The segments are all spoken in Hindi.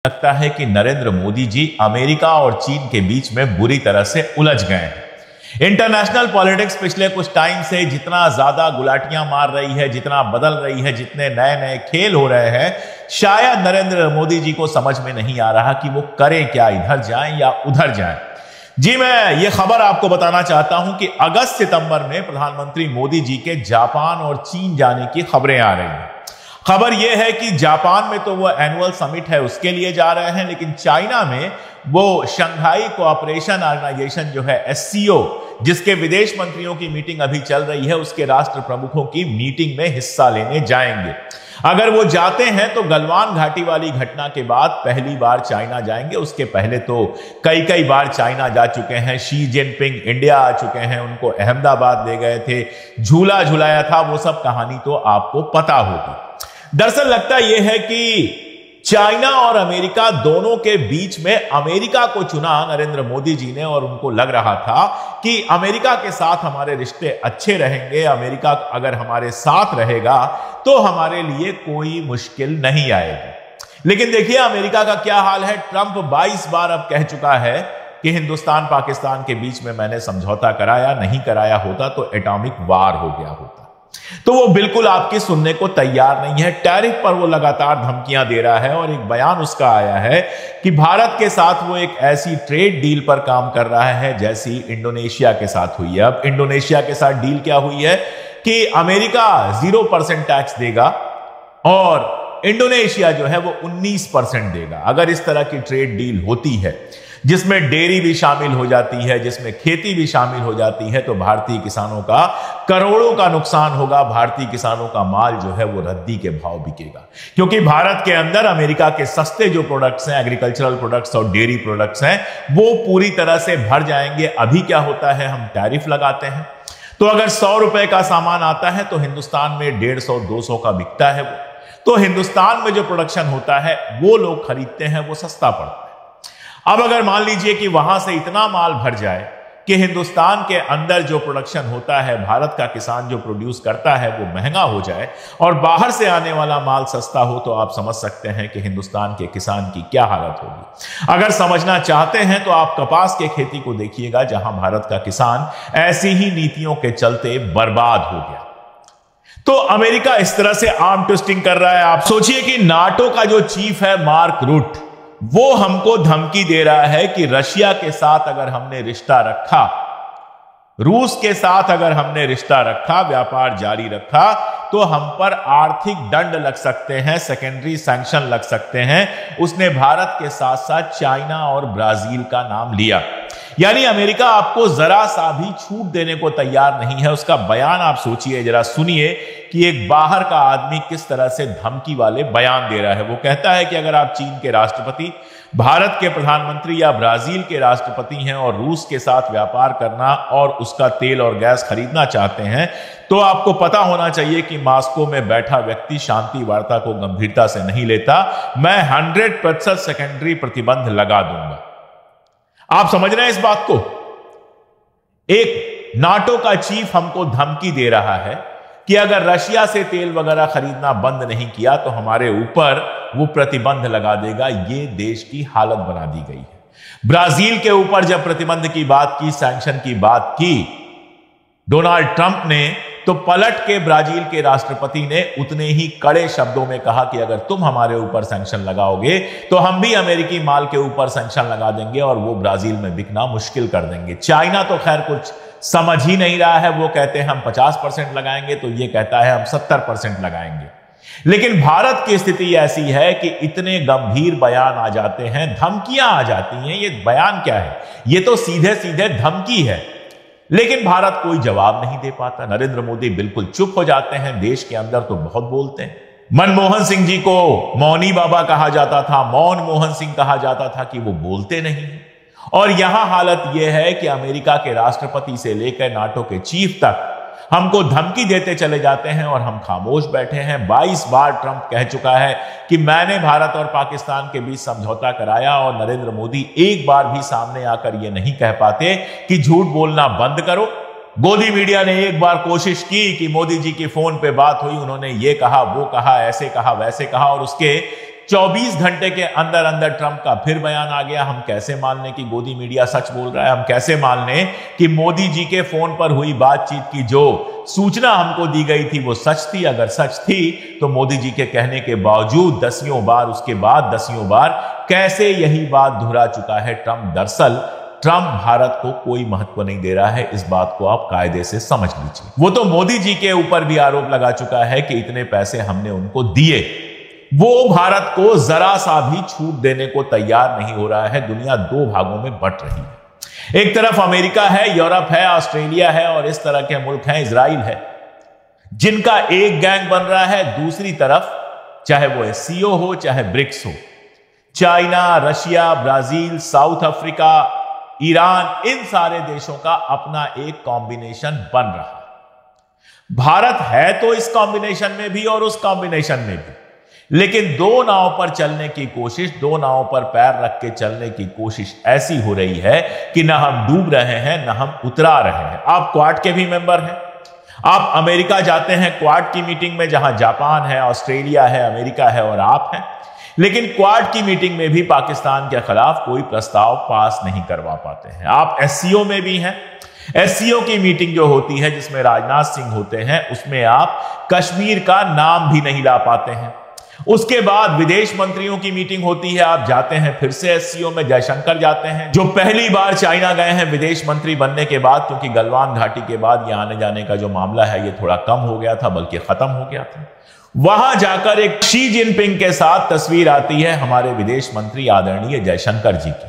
लगता है कि नरेंद्र मोदी जी अमेरिका और चीन के बीच में बुरी तरह से उलझ गए हैं। इंटरनेशनल पॉलिटिक्स पिछले कुछ टाइम से जितना ज्यादा गुलाटियां मार रही है, जितना बदल रही है, जितने नए नए खेल हो रहे हैं, शायद नरेंद्र मोदी जी को समझ में नहीं आ रहा कि वो करें क्या, इधर जाएं या उधर जाएं। जी, मैं ये खबर आपको बताना चाहता हूं कि अगस्त सितंबर में प्रधानमंत्री मोदी जी के जापान और चीन जाने की खबरें आ रही हैं। खबर यह है कि जापान में तो वो एनुअल समिट है, उसके लिए जा रहे हैं, लेकिन चाइना में वो शंघाई कोऑपरेशन ऑर्गेनाइजेशन जो है SCO, जिसके विदेश मंत्रियों की मीटिंग अभी चल रही है, उसके राष्ट्र प्रमुखों की मीटिंग में हिस्सा लेने जाएंगे। अगर वो जाते हैं तो गलवान घाटी वाली घटना के बाद पहली बार चाइना जाएंगे। उसके पहले तो कई बार चाइना जा चुके हैं। शी जिनपिंग इंडिया आ चुके हैं, उनको अहमदाबाद ले गए थे, झूला झुलाया था, वो सब कहानी तो आपको पता होगी। दरअसल लगता यह है कि चाइना और अमेरिका दोनों के बीच में अमेरिका को चुना नरेंद्र मोदी जी ने, और उनको लग रहा था कि अमेरिका के साथ हमारे रिश्ते अच्छे रहेंगे, अमेरिका अगर हमारे साथ रहेगा तो हमारे लिए कोई मुश्किल नहीं आएगी। लेकिन देखिए अमेरिका का क्या हाल है। ट्रंप 22 बार अब कह चुका है कि हिंदुस्तान पाकिस्तान के बीच में मैंने समझौता कराया, नहीं कराया होता तो एटॉमिक वार हो गया होता। तो वो बिल्कुल आपकी सुनने को तैयार नहीं है। टैरिफ पर वो लगातार धमकियां दे रहा है, और एक बयान उसका आया है कि भारत के साथ वो एक ऐसी ट्रेड डील पर काम कर रहा है जैसी इंडोनेशिया के साथ हुई है। अब इंडोनेशिया के साथ डील क्या हुई है कि अमेरिका 0% टैक्स देगा और इंडोनेशिया जो है वो 19% देगा। अगर इस तरह की ट्रेड डील होती है जिसमें डेयरी भी शामिल हो जाती है, जिसमें खेती भी शामिल हो जाती है, तो भारतीय किसानों का करोड़ों का नुकसान होगा। भारतीय किसानों का माल जो है वो रद्दी के भाव बिकेगा, क्योंकि भारत के अंदर अमेरिका के सस्ते जो प्रोडक्ट्स हैं, एग्रीकल्चरल प्रोडक्ट्स और डेयरी प्रोडक्ट्स हैं, वो पूरी तरह से भर जाएंगे। अभी क्या होता है, हम टैरिफ लगाते हैं, तो अगर 100 रुपए का सामान आता है तो हिंदुस्तान में 150-200 का बिकता है। वो तो हिंदुस्तान में जो प्रोडक्शन होता है वो लोग खरीदते हैं, वो सस्ता पड़ता है। अब अगर मान लीजिए कि वहां से इतना माल भर जाए कि हिंदुस्तान के अंदर जो प्रोडक्शन होता है, भारत का किसान जो प्रोड्यूस करता है, वो महंगा हो जाए और बाहर से आने वाला माल सस्ता हो, तो आप समझ सकते हैं कि हिंदुस्तान के किसान की क्या हालत होगी। अगर समझना चाहते हैं तो आप कपास के खेती को देखिएगा, जहां भारत का किसान ऐसी ही नीतियों के चलते बर्बाद हो गया। तो अमेरिका इस तरह से आर्म ट्विस्टिंग कर रहा है। आप सोचिए कि नाटो का जो चीफ है मार्क रूट, वो हमको धमकी दे रहा है कि रशिया के साथ अगर हमने रिश्ता रखा, रूस के साथ अगर हमने रिश्ता रखा, व्यापार जारी रखा, तो हम पर आर्थिक दंड लग सकते हैं, सेकेंडरी सैंक्शन लग सकते हैं। उसने भारत के साथ साथ चाइना और ब्राजील का नाम लिया। यानी अमेरिका आपको जरा सा भी छूट देने को तैयार नहीं है। उसका बयान आप सोचिए, जरा सुनिए कि एक बाहर का आदमी किस तरह से धमकी वाले बयान दे रहा है। वो कहता है कि अगर आप चीन के राष्ट्रपति, भारत के प्रधानमंत्री या ब्राजील के राष्ट्रपति हैं और रूस के साथ व्यापार करना और उसका तेल और गैस खरीदना चाहते हैं, तो आपको पता होना चाहिए कि मॉस्को में बैठा व्यक्ति शांति वार्ता को गंभीरता से नहीं लेता। मैं 100% सेकेंडरी प्रतिबंध लगा दूंगा। आप समझ रहे हैं इस बात को? एक नाटो का चीफ हमको धमकी दे रहा है कि अगर रशिया से तेल वगैरह खरीदना बंद नहीं किया तो हमारे ऊपर वो प्रतिबंध लगा देगा। ये देश की हालत बना दी गई है। ब्राजील के ऊपर जब प्रतिबंध की बात की, सैंक्शन की बात की डोनाल्ड ट्रंप ने, तो पलट के ब्राजील के राष्ट्रपति ने उतने ही कड़े शब्दों में कहा कि अगर तुम हमारे ऊपर सैंक्शन लगाओगे तो हम भी अमेरिकी माल के ऊपर सैंक्शन लगा देंगे और वो ब्राजील में बिकना मुश्किल कर देंगे। चाइना तो खैर कुछ समझ ही नहीं रहा है। वो कहते हैं हम 50% लगाएंगे, तो ये कहता है हम 70% लगाएंगे। लेकिन भारत की स्थिति ऐसी है कि इतने गंभीर बयान आ जाते हैं, धमकियां आ जाती हैं। ये बयान क्या है? ये तो सीधे सीधे धमकी है, लेकिन भारत कोई जवाब नहीं दे पाता। नरेंद्र मोदी बिल्कुल चुप हो जाते हैं। देश के अंदर तो बहुत बोलते हैं। मनमोहन सिंह जी को मौनी बाबा कहा जाता था, मौन मोहन सिंह कहा जाता था कि वो बोलते नहीं। और यहां हालत यह है कि अमेरिका के राष्ट्रपति से लेकर नाटो के चीफ तक हमको धमकी देते चले जाते हैं और हम खामोश बैठे हैं। 22 बार ट्रंप कह चुका है कि मैंने भारत और पाकिस्तान के बीच समझौता कराया, और नरेंद्र मोदी एक बार भी सामने आकर यह नहीं कह पाते कि झूठ बोलना बंद करो। गोदी मीडिया ने एक बार कोशिश की कि मोदी जी की फोन पे बात हुई, उन्होंने ये कहा, वो कहा, ऐसे कहा, वैसे कहा, और उसके 24 घंटे के अंदर अंदर ट्रंप का फिर बयान आ गया। हम कैसे मान लें कि गोदी मीडिया सच बोल रहा है? हम कैसे मान लें कि मोदी जी के फोन पर हुई बातचीत की जो सूचना हमको दी गई थी वो सच थी? अगर सच थी तो मोदी जी के कहने के बावजूद दसियों बार, उसके बाद दसियों बार कैसे यही बात दोहरा चुका है ट्रंप? दरअसल ट्रंप भारत को कोई महत्व नहीं दे रहा है। इस बात को आप कायदे से समझ लीजिए। वो तो मोदी जी के ऊपर भी आरोप लगा चुका है कि इतने पैसे हमने उनको दिए। वो भारत को जरा सा भी छूट देने को तैयार नहीं हो रहा है। दुनिया दो भागों में बंट रही है। एक तरफ अमेरिका है, यूरोप है, ऑस्ट्रेलिया है और इस तरह के मुल्क हैं, इजराइल है, जिनका एक गैंग बन रहा है। दूसरी तरफ चाहे वो SCO हो, चाहे ब्रिक्स हो, China, Russia, Brazil, South Africa, Iran, इन सारे देशों का अपना एक कॉम्बिनेशन बन रहा है। भारत है तो इस कॉम्बिनेशन में भी और उस कॉम्बिनेशन में भी, लेकिन दो नाव पर चलने की कोशिश, दो नाव पर पैर रख के चलने की कोशिश ऐसी हो रही है कि ना हम डूब रहे हैं ना हम उतरा रहे हैं। आप क्वाड के भी मेंबर हैं, आप अमेरिका जाते हैं क्वाड की मीटिंग में, जहां जापान है, ऑस्ट्रेलिया है, अमेरिका है और आप हैं, लेकिन क्वाड की मीटिंग में भी पाकिस्तान के खिलाफ कोई प्रस्ताव पास नहीं करवा पाते हैं। आप SCO में भी हैं। SCO की मीटिंग जो होती है जिसमें राजनाथ सिंह होते हैं, उसमें आप कश्मीर का नाम भी नहीं ला पाते हैं। उसके बाद विदेश मंत्रियों की मीटिंग होती है, आप जाते हैं फिर से SCO में, जयशंकर जाते हैं जो पहली बार चाइना गए हैं विदेश मंत्री बनने के बाद, क्योंकि गलवान घाटी के बाद ये आने जाने का जो मामला है ये थोड़ा कम हो गया था, बल्कि खत्म हो गया था। वहां जाकर एक शी जिनपिंग के साथ तस्वीर आती है हमारे विदेश मंत्री आदरणीय जयशंकर जी की,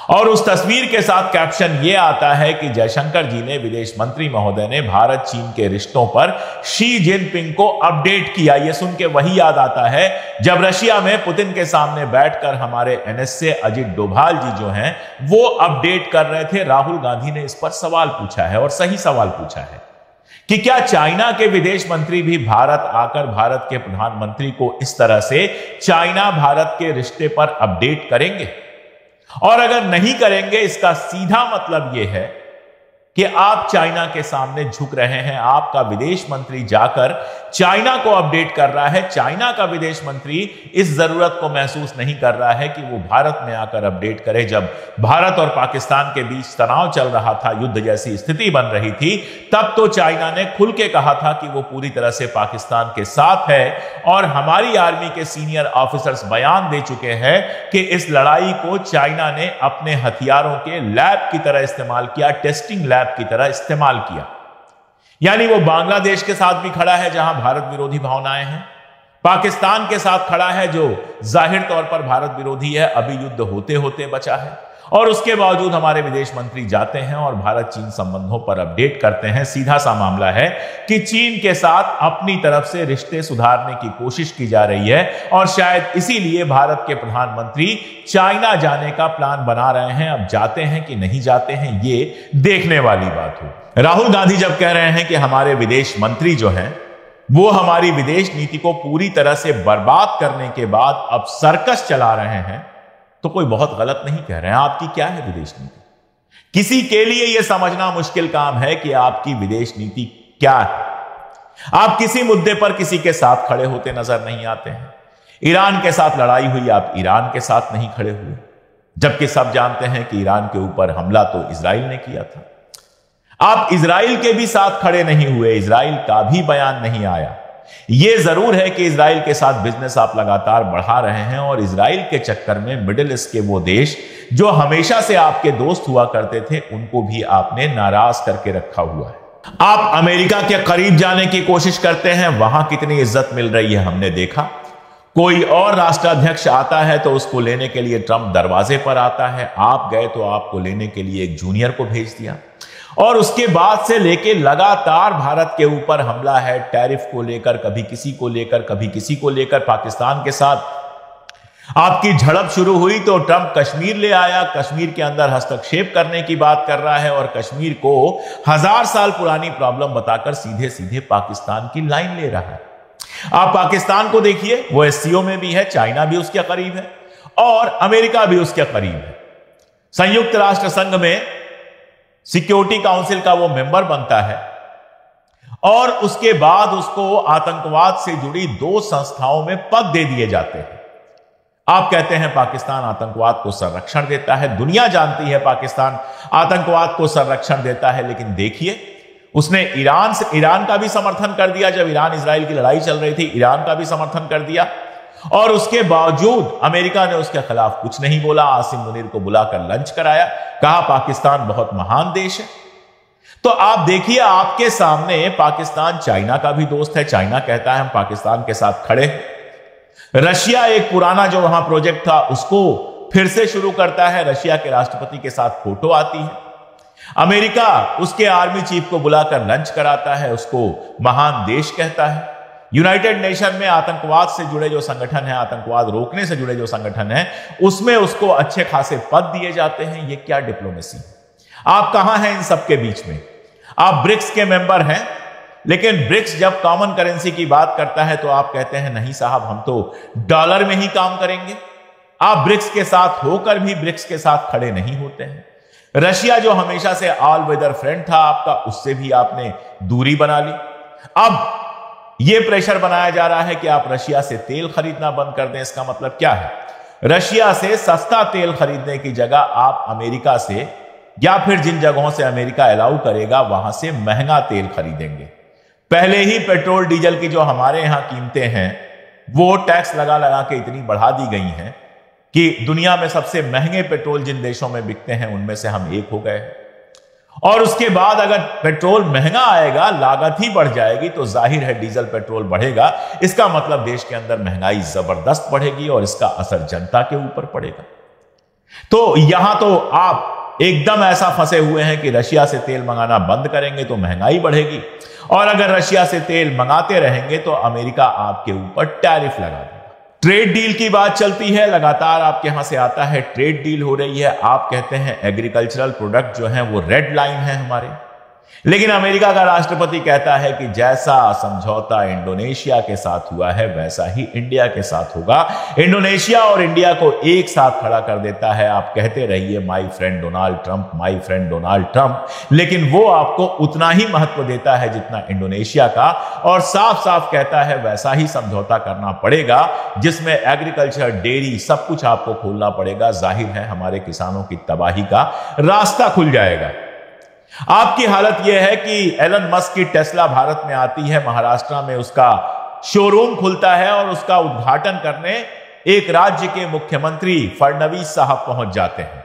और उस तस्वीर के साथ कैप्शन यह आता है कि जयशंकर जी ने, विदेश मंत्री महोदय ने, भारत चीन के रिश्तों पर शी जिनपिंग को अपडेट किया। यह सुन के वही याद आता है जब रशिया में पुतिन के सामने बैठकर हमारे NSA अजित डोभाल जी जो हैं वो अपडेट कर रहे थे। राहुल गांधी ने इस पर सवाल पूछा है और सही सवाल पूछा है कि क्या चाइना के विदेश मंत्री भी भारत आकर भारत के प्रधानमंत्री को इस तरह से चाइना भारत के रिश्ते पर अपडेट करेंगे? और अगर नहीं करेंगे, इसका सीधा मतलब यह है कि आप चाइना के सामने झुक रहे हैं। आपका विदेश मंत्री जाकर चाइना को अपडेट कर रहा है। चाइना का विदेश मंत्री इस जरूरत को महसूस नहीं कर रहा है कि वो भारत में आकर अपडेट करे। जब भारत और पाकिस्तान के बीच तनाव चल रहा था, युद्ध जैसी स्थिति बन रही थी, तब तो चाइना ने खुल के कहा था कि वो पूरी तरह से पाकिस्तान के साथ है, और हमारी आर्मी के सीनियर ऑफिसर्स बयान दे चुके हैं कि इस लड़ाई को चाइना ने अपने हथियारों के लैब की तरह इस्तेमाल किया, टेस्टिंग लैब की तरह इस्तेमाल किया। यानी वो बांग्लादेश के साथ भी खड़ा है जहां भारत विरोधी भावनाएं हैं, पाकिस्तान के साथ खड़ा है जो जाहिर तौर पर भारत विरोधी है, अभी युद्ध होते होते बचा है, और उसके बावजूद हमारे विदेश मंत्री जाते हैं और भारत चीन संबंधों पर अपडेट करते हैं। सीधा सा मामला है कि चीन के साथ अपनी तरफ से रिश्ते सुधारने की कोशिश की जा रही है, और शायद इसीलिए भारत के प्रधानमंत्री चाइना जाने का प्लान बना रहे हैं। अब जाते हैं कि नहीं जाते हैं, ये देखने वाली बात हो। राहुल गांधी जब कह रहे हैं कि हमारे विदेश मंत्री जो हैं वो हमारी विदेश नीति को पूरी तरह से बर्बाद करने के बाद अब सर्कस चला रहे हैं, तो कोई बहुत गलत नहीं कह रहे हैं। आपकी क्या है विदेश नीति? किसी के लिए यह समझना मुश्किल काम है कि आपकी विदेश नीति क्या है। आप किसी मुद्दे पर किसी के साथ खड़े होते नजर नहीं आते हैं। ईरान के साथ लड़ाई हुई, आप ईरान के साथ नहीं खड़े हुए, जबकि सब जानते हैं कि ईरान के ऊपर हमला तो इजराइल ने किया था। आप इजराइल के भी साथ खड़े नहीं हुए, इजराइल का भी बयान नहीं आया। यह जरूर है कि इजराइल के साथ बिजनेस आप लगातार बढ़ा रहे हैं, और इजराइल के चक्कर में मिडिल ईस्ट के वो देश जो हमेशा से आपके दोस्त हुआ करते थे, उनको भी आपने नाराज करके रखा हुआ है। आप अमेरिका के करीब जाने की कोशिश करते हैं, वहां कितनी इज्जत मिल रही है हमने देखा। कोई और राष्ट्राध्यक्ष आता है तो उसको लेने के लिए ट्रंप दरवाजे पर आता है। आप गए तो आपको लेने के लिए एक जूनियर को भेज दिया, और उसके बाद से लेके लगातार भारत के ऊपर हमला है, टैरिफ को लेकर, कभी किसी को लेकर, कभी किसी को लेकर। पाकिस्तान के साथ आपकी झड़प शुरू हुई तो ट्रंप कश्मीर ले आया, कश्मीर के अंदर हस्तक्षेप करने की बात कर रहा है, और कश्मीर को 1000 साल पुरानी प्रॉब्लम बताकर सीधे सीधे पाकिस्तान की लाइन ले रहा है। आप पाकिस्तान को देखिए, वो SCO में भी है, चाइना भी उसके करीब है और अमेरिका भी उसके करीब है। संयुक्त राष्ट्र संघ में सिक्योरिटी काउंसिल का वो मेंबर बनता है, और उसके बाद उसको आतंकवाद से जुड़ी 2 संस्थाओं में पद दे दिए जाते हैं। आप कहते हैं पाकिस्तान आतंकवाद को संरक्षण देता है, दुनिया जानती है पाकिस्तान आतंकवाद को संरक्षण देता है, लेकिन देखिए उसने ईरान का भी समर्थन कर दिया। जब ईरान इजराइल की लड़ाई चल रही थी, ईरान का भी समर्थन कर दिया, और उसके बावजूद अमेरिका ने उसके खिलाफ कुछ नहीं बोला। आसिम मुनीर को बुलाकर लंच कराया, कहा पाकिस्तान बहुत महान देश है। तो आप देखिए, आपके सामने पाकिस्तान चाइना का भी दोस्त है। चाइना कहता है हम पाकिस्तान के साथ खड़े हैं। रशिया एक पुराना जो वहां प्रोजेक्ट था उसको फिर से शुरू करता है। रशिया के राष्ट्रपति के साथ फोटो आती है। अमेरिका उसके आर्मी चीफ को बुलाकर लंच कराता है, उसको महान देश कहता है। यूनाइटेड नेशन में आतंकवाद से जुड़े जो संगठन है, आतंकवाद रोकने से जुड़े जो संगठन है, उसमें उसको अच्छे खासे पद दिए जाते हैं। ये क्या डिप्लोमेसी? आप कहां हैं इन सबके बीच में? आप ब्रिक्स के मेंबर हैं, लेकिन ब्रिक्स जब कॉमन करेंसी की बात करता है तो आप कहते हैं नहीं साहब, हम तो डॉलर में ही काम करेंगे। आप ब्रिक्स के साथ होकर भी ब्रिक्स के साथ खड़े नहीं होते हैं। रशिया जो हमेशा से ऑल वेदर फ्रेंड था आपका, उससे भी आपने दूरी बना ली। अब यह प्रेशर बनाया जा रहा है कि आप रशिया से तेल खरीदना बंद कर दें। इसका मतलब क्या है? रशिया से सस्ता तेल खरीदने की जगह आप अमेरिका से, या फिर जिन जगहों से अमेरिका अलाउ करेगा वहां से महंगा तेल खरीदेंगे। पहले ही पेट्रोल डीजल की जो हमारे यहां कीमतें हैं वो टैक्स लगा लगा के इतनी बढ़ा दी गई हैं कि दुनिया में सबसे महंगे पेट्रोल जिन देशों में बिकते हैं उनमें से हम एक हो गए। और उसके बाद अगर पेट्रोल महंगा आएगा, लागत ही बढ़ जाएगी, तो जाहिर है डीजल पेट्रोल बढ़ेगा। इसका मतलब देश के अंदर महंगाई जबरदस्त बढ़ेगी और इसका असर जनता के ऊपर पड़ेगा। तो यहां तो आप एकदम ऐसा फंसे हुए हैं कि रशिया से तेल मंगाना बंद करेंगे तो महंगाई बढ़ेगी, और अगर रशिया से तेल मंगाते रहेंगे तो अमेरिका आपके ऊपर टैरिफ लगा देगा। ट्रेड डील की बात चलती है, लगातार आपके यहां से आता है ट्रेड डील हो रही है। आप कहते हैं एग्रीकल्चरल प्रोडक्ट जो है वो रेड लाइन है हमारे, लेकिन अमेरिका का राष्ट्रपति कहता है कि जैसा समझौता इंडोनेशिया के साथ हुआ है वैसा ही इंडिया के साथ होगा। इंडोनेशिया और इंडिया को एक साथ खड़ा कर देता है। आप कहते रहिए my friend Donald Trump, my friend Donald Trump, लेकिन वो आपको उतना ही महत्व देता है जितना इंडोनेशिया का, और साफ साफ कहता है वैसा ही समझौता करना पड़ेगा जिसमें एग्रीकल्चर, डेयरी, सब कुछ आपको खोलना पड़ेगा। जाहिर है हमारे किसानों की तबाही का रास्ता खुल जाएगा। आपकी हालत यह है कि एलन मस्क की टेस्ला भारत में आती है, महाराष्ट्र में उसका शोरूम खुलता है और उसका उद्घाटन करने एक राज्य के मुख्यमंत्री फडणवीस साहब पहुंच जाते हैं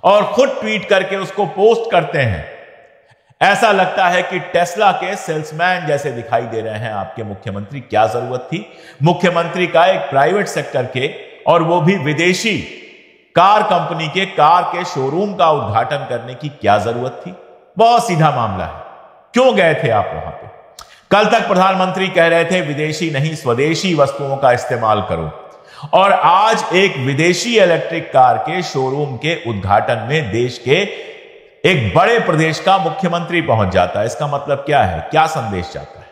और खुद ट्वीट करके उसको पोस्ट करते हैं। ऐसा लगता है कि टेस्ला के सेल्समैन जैसे दिखाई दे रहे हैं आपके मुख्यमंत्री। क्या जरूरत थी मुख्यमंत्री का एक प्राइवेट सेक्टर के, और वो भी विदेशी कार कंपनी के कार के शोरूम का उद्घाटन करने की क्या जरूरत थी? बहुत सीधा मामला है, क्यों गए थे आप वहां पे? कल तक प्रधानमंत्री कह रहे थे विदेशी नहीं स्वदेशी वस्तुओं का इस्तेमाल करो, और आज एक विदेशी इलेक्ट्रिक कार के शोरूम के उद्घाटन में देश के एक बड़े प्रदेश का मुख्यमंत्री पहुंच जाता है। इसका मतलब क्या है? क्या संदेश जाता है?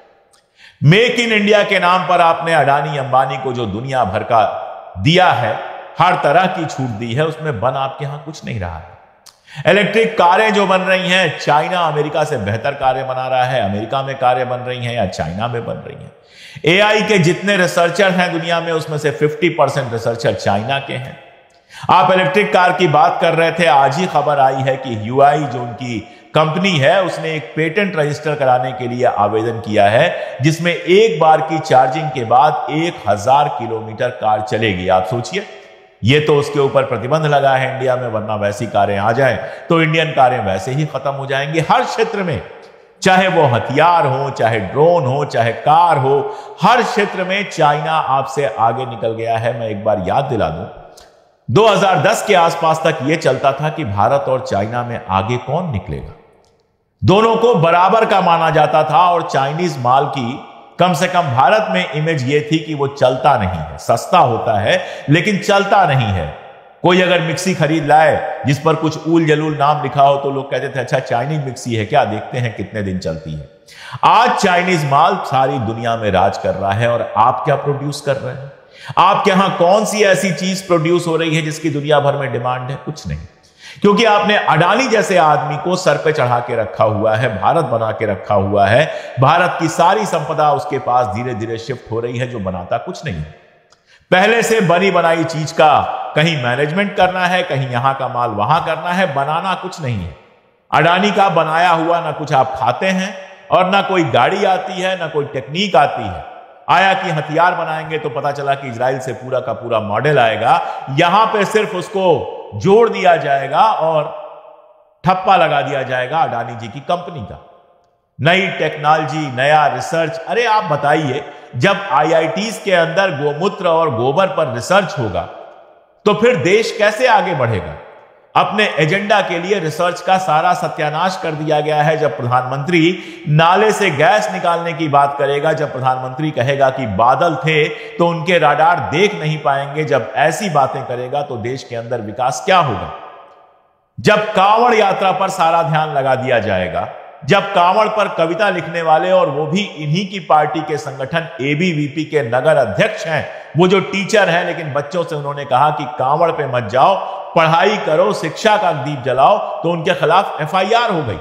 मेक इन इंडिया के नाम पर आपने अडानी अंबानी को जो दुनिया भर का दिया है, हर तरह की छूट दी है, उसमें बन आपके यहां कुछ नहीं रहा है। इलेक्ट्रिक कारें जो बन रही हैं, चाइना अमेरिका से बेहतर कारें बना रहा है। अमेरिका में कारें बन रही हैं या चाइना में बन रही हैं। एआई के जितने रिसर्चर हैं दुनिया में, उसमें से 50% रिसर्चर चाइना के हैं। आप इलेक्ट्रिक कार की बात कर रहे थे, आज ही खबर आई है कि ह्यूआई जो उनकी कंपनी है उसने एक पेटेंट रजिस्टर कराने के लिए आवेदन किया है, जिसमें एक बार की चार्जिंग के बाद 1000 किलोमीटर कार चलेगी। आप सोचिए, ये तो उसके ऊपर प्रतिबंध लगा है इंडिया में, वरना वैसी कारें आ जाएं तो इंडियन कारें वैसे ही खत्म हो जाएंगी हर क्षेत्र में, चाहे वो हथियार हो, चाहे ड्रोन हो, चाहे कार हो, हर क्षेत्र में चाइना आपसे आगे निकल गया है। मैं एक बार याद दिला दूं, 2010 के आसपास तक यह चलता था कि भारत और चाइना में आगे कौन निकलेगा। दोनों को बराबर का माना जाता था, और चाइनीज माल की कम से कम भारत में इमेज यह थी कि वो चलता नहीं है, सस्ता होता है लेकिन चलता नहीं है। कोई अगर मिक्सी खरीद लाए जिस पर कुछ ऊल जलूल नाम लिखा हो तो लोग कहते थे अच्छा चाइनीज मिक्सी है क्या, देखते हैं कितने दिन चलती है। आज चाइनीज माल सारी दुनिया में राज कर रहा है, और आप क्या प्रोड्यूस कर रहे हैं? आपके यहां कौन सी ऐसी चीज प्रोड्यूस हो रही है जिसकी दुनिया भर में डिमांड है? कुछ नहीं, क्योंकि आपने अडानी जैसे आदमी को सर पे चढ़ा के रखा हुआ है, भारत बना के रखा हुआ है। भारत की सारी संपदा उसके पास धीरे धीरे शिफ्ट हो रही है, जो बनाता कुछ नहीं है। पहले से बनी बनाई चीज का कहीं मैनेजमेंट करना है, कहीं यहां का माल वहां करना है, बनाना कुछ नहीं है। अडानी का बनाया हुआ ना कुछ आप खाते हैं और ना कोई गाड़ी आती है, ना कोई टेक्निक आती है। आया कि हथियार बनाएंगे तो पता चला कि इजराइल से पूरा का पूरा मॉडल आएगा, यहां पे सिर्फ उसको जोड़ दिया जाएगा और ठप्पा लगा दिया जाएगा अडानी जी की कंपनी का। नई टेक्नोलॉजी, नया रिसर्च। अरे आप बताइए, जब आईआईटीज के अंदर गोमूत्र और गोबर पर रिसर्च होगा तो फिर देश कैसे आगे बढ़ेगा? अपने एजेंडा के लिए रिसर्च का सारा सत्यानाश कर दिया गया है। जब प्रधानमंत्री नाले से गैस निकालने की बात करेगा, जब प्रधानमंत्री कहेगा कि बादल थे तो उनके राडार देख नहीं पाएंगे, जब ऐसी बातें करेगा तो देश के अंदर विकास क्या होगा? जब कांवड़ यात्रा पर सारा ध्यान लगा दिया जाएगा, जब कांवड़ पर कविता लिखने वाले, और वो भी इन्हीं की पार्टी के संगठन एबीवीपी के नगर अध्यक्ष हैं, वो जो टीचर हैं लेकिन बच्चों से उन्होंने कहा कि कांवड़ पे मत जाओ, पढ़ाई करो, शिक्षा का दीप जलाओ, तो उनके खिलाफ एफआईआर हो गई।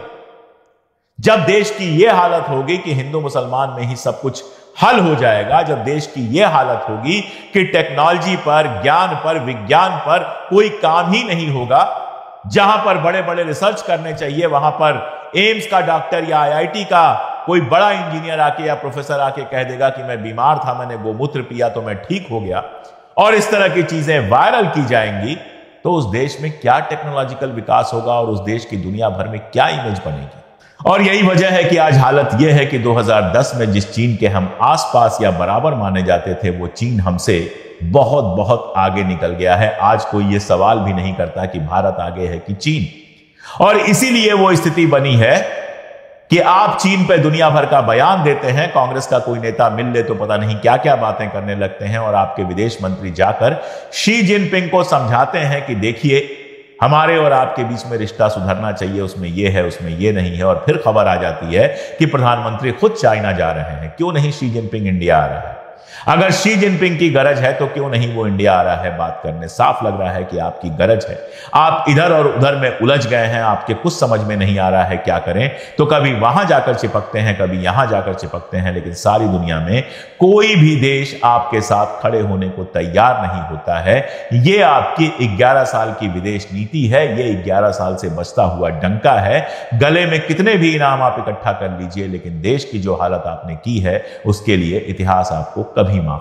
जब देश की यह हालत होगी कि हिंदू मुसलमान में ही सब कुछ हल हो जाएगा, जब देश की यह हालत होगी कि टेक्नोलॉजी पर, ज्ञान पर, विज्ञान पर कोई काम ही नहीं होगा, जहां पर बड़े बड़े रिसर्च करने चाहिए वहां पर एम्स का डॉक्टर या आईआईटी का कोई बड़ा इंजीनियर आके या प्रोफेसर आके कह देगा कि मैं बीमार था, मैंने गोमूत्र पिया तो मैं ठीक हो गया, और इस तरह की चीजें वायरल की जाएंगी, तो उस देश में क्या टेक्नोलॉजिकल विकास होगा और उस देश की दुनिया भर में क्या इमेज बनेगी? और यही वजह है कि आज हालत यह है कि 2010 में जिस चीन के हम आसपास या बराबर माने जाते थे, वो चीन हमसे बहुत बहुत आगे निकल गया है। आज कोई यह सवाल भी नहीं करता कि भारत आगे है कि चीन। और इसीलिए वो स्थिति बनी है कि आप चीन पे दुनिया भर का बयान देते हैं, कांग्रेस का कोई नेता मिल ले तो पता नहीं क्या क्या बातें करने लगते हैं, और आपके विदेश मंत्री जाकर शी जिनपिंग को समझाते हैं कि देखिए हमारे और आपके बीच में रिश्ता सुधरना चाहिए, उसमें ये है, उसमें ये नहीं है, और फिर खबर आ जाती है कि प्रधानमंत्री खुद चाइना जा रहे हैं। क्यों नहीं शी जिनपिंग इंडिया आ रहा है? अगर शी जिनपिंग की गरज है तो क्यों नहीं वो इंडिया आ रहा है बात करने? साफ लग रहा है कि आपकी गरज है, आप इधर और उधर में उलझ गए हैं, आपके कुछ समझ में नहीं आ रहा है क्या करें, तो कभी वहां जाकर चिपकते हैं, कभी यहां जाकर चिपकते हैं, लेकिन सारी दुनिया में कोई भी देश आपके साथ खड़े होने को तैयार नहीं होता है। ये आपकी 11 साल की विदेश नीति है, ये 11 साल से बचता हुआ डंका है। गले में कितने भी इनाम आप इकट्ठा कर लीजिए, लेकिन देश की जो हालत आपने की है उसके लिए इतिहास आपको कभी माफ